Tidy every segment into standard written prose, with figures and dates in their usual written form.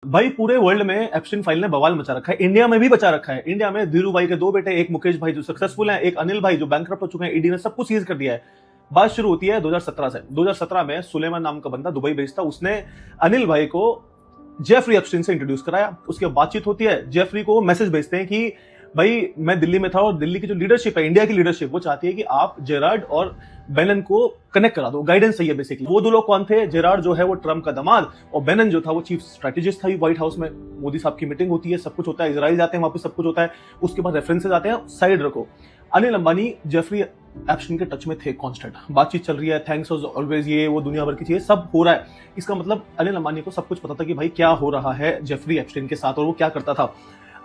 भाई पूरे वर्ल्ड में एप्स्टीन फाइल ने बवाल मचा रखा है, इंडिया में भी बचा रखा है। इंडिया में धीरू भाई के 2 बेटे, एक मुकेश भाई जो सक्सेसफुल हैं, एक अनिल भाई जो बैंकरप्ट हो चुके हैं, ईडी ने सब कुछ सीज कर दिया है। बात शुरू होती है 2017 से। 2017 में सुलेमान नाम का बंदा दुबई बेस्ड था, उसने अनिल भाई को जेफरी एप्स्टीन से इंट्रोड्यूस कराया। उसके बातचीत होती है, जेफरी को मैसेज भेजते हैं कि भाई मैं दिल्ली में था और दिल्ली की जो लीडरशिप है, इंडिया की लीडरशिप, वो चाहती है कि आप जेरार्ड और बेनन को कनेक्ट करा दो, गाइडेंस चाहिए बेसिकली। वो 2 लोग कौन थे? जेरार्ड जो है वो ट्रम्प का दामाद, और बेनन जो था वो चीफ स्ट्रेटेजिस्ट था व्हाइट हाउस में। मोदी साहब की मीटिंग होती है, सब कुछ होता है, इजराइल जाते हैं, वहां पे सब कुछ होता है, उसके बाद रेफरेंसेज आते हैं, साइड रखो। अनिल अंबानी जेफरी एप्स्टीन के टच में थे कांस्टेंट, बातचीत चल रही है, थैंक्स ऑलवेज, ये वो दुनिया भर की चीजें सब हो रहा है। इसका मतलब अनिल अंबानी को सब कुछ पता था कि भाई क्या हो रहा है जेफरी एप्स्टीन के साथ और वो क्या करता था।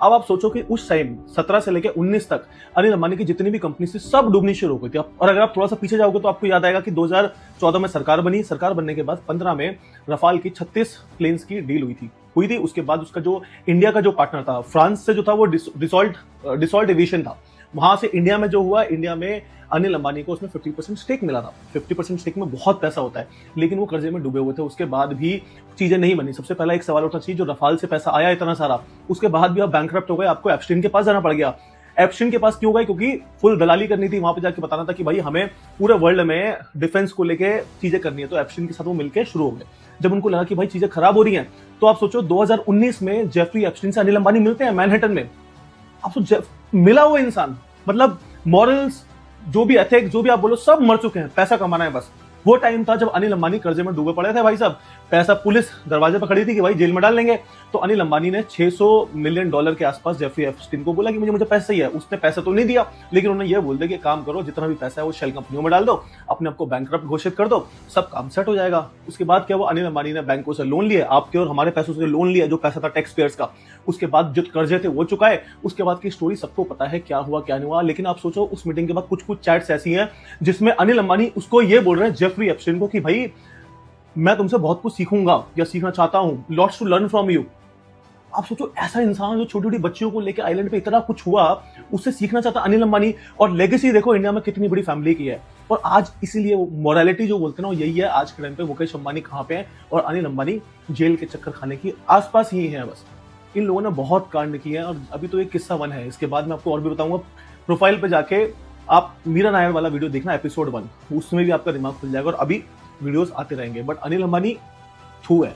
अब आप सोचो कि उस टाइम 17 से लेकर 19 तक अनिल अंबानी की जितनी भी कंपनी थी सब डूबनी शुरू हो गई थी। और अगर आप थोड़ा सा पीछे जाओगे तो आपको याद आएगा कि 2014 में सरकार बनी, सरकार बनने के बाद 15 में रफाल की 36 प्लेन्स की डील हुई थी। उसके बाद उसका जो इंडिया का जो पार्टनर था फ्रांस से जो था वो डिसॉल्ट एविएशन था, वहां से इंडिया में जो हुआ, इंडिया में अनिल अंबानी को उसमें 50% स्टेक मिला था। 50% स्टेक में बहुत पैसा होता है, लेकिन वो कर्जे में डूबे हुए थे। उसके बाद भी चीजें नहीं बनी। सबसे पहला एक सवाल उठना चाहिए, जो रफाल से पैसा आया इतना सारा, उसके बाद भी आप बैंकरप्ट हो गए, आपको एप्स्टीन के पास जाना पड़ गया। एप्स्टीन के पास क्यों गए? क्योंकि फुल दलाली करनी थी, वहां पे जाके बताना था कि भाई हमें पूरे वर्ल्ड में डिफेंस को लेके चीजें करनी है। तो एप्स्टीन के साथ वो मिलकर शुरू हो गए। जब उनको लगा कि भाई चीजें खराब हो रही हैं, तो आप सोचो 2019 में जेफरी एप्स्टीन से अनिल अंबानी मिलते हैं मैनहट्टन में। आप सोचो मिला हुआ इंसान, मतलब मॉरल्स, जो भी एथिक्स, जो भी आप बोलो, सब मर चुके हैं, पैसा कमाना है बस। वो टाइम था जब अनिल अंबानी कर्जे में डूबे पड़े थे भाई साहब, पैसा पुलिस दरवाजे पर खड़ी थी कि भाई जेल में डाल लेंगे। तो अनिल अंबानी ने $600 मिलियन के आसपास जेफरी एप्स्टीन को बोला कि मुझे पैसा चाहिए। उसने पैसा तो नहीं दिया, लेकिन उन्होंने ये बोल दिया कि काम करो, जितना भी पैसा है वो शेल कंपनियों में डाल दो, अपने आप को बैंकरप्ट घोषित कर दो, सब काम सेट हो जाएगा। उसके बाद क्या हुआ? अनिल अंबानी ने बैंकों से लोन लिए, आपके और हमारे पैसों से लोन लिया, जो पैसा था टैक्स पेयर्स का। उसके बाद जो कर्जे थे वो चुकाए। उसके बाद की स्टोरी सबको पता है, क्या हुआ क्या नहीं हुआ। लेकिन आप सोचो उस मीटिंग के बाद कुछ चैट्स ऐसी हैं जिसमें अनिल अंबानी उसको ये बोल रहे हैं जेफरी एप्स्टीन को कि भाई मैं तुमसे बहुत कुछ सीखूंगा या सीखना चाहता हूं, lots to learn from you. आप सोचो ऐसा इंसान जो छोटी छोटी बच्चियों को लेकर आइलैंड पे इतना कुछ हुआ, उससे सीखना चाहता अनिल अंबानी। और लेगेसी देखो इंडिया में कितनी बड़ी फैमिली की है। और आज इसीलिए मोरालिटी जो बोलते हैं ना, यही है आज के टाइम पे। मुकेश अंबानी कहां पे है और अनिल अंबानी जेल के चक्कर खाने की आसपास ही है बस। इन लोगों ने बहुत कांड किए हैं और अभी तो एक किस्सा 1 है, इसके बाद मैं आपको और भी बताऊंगा। प्रोफाइल पे जाके आप मीरा नायर वाला वीडियो देखना, एपिसोड 1, उसमें भी आपका दिमाग खुल जाएगा। और अभी वीडियोस आते रहेंगे, बट अनिल अंबानी थू है।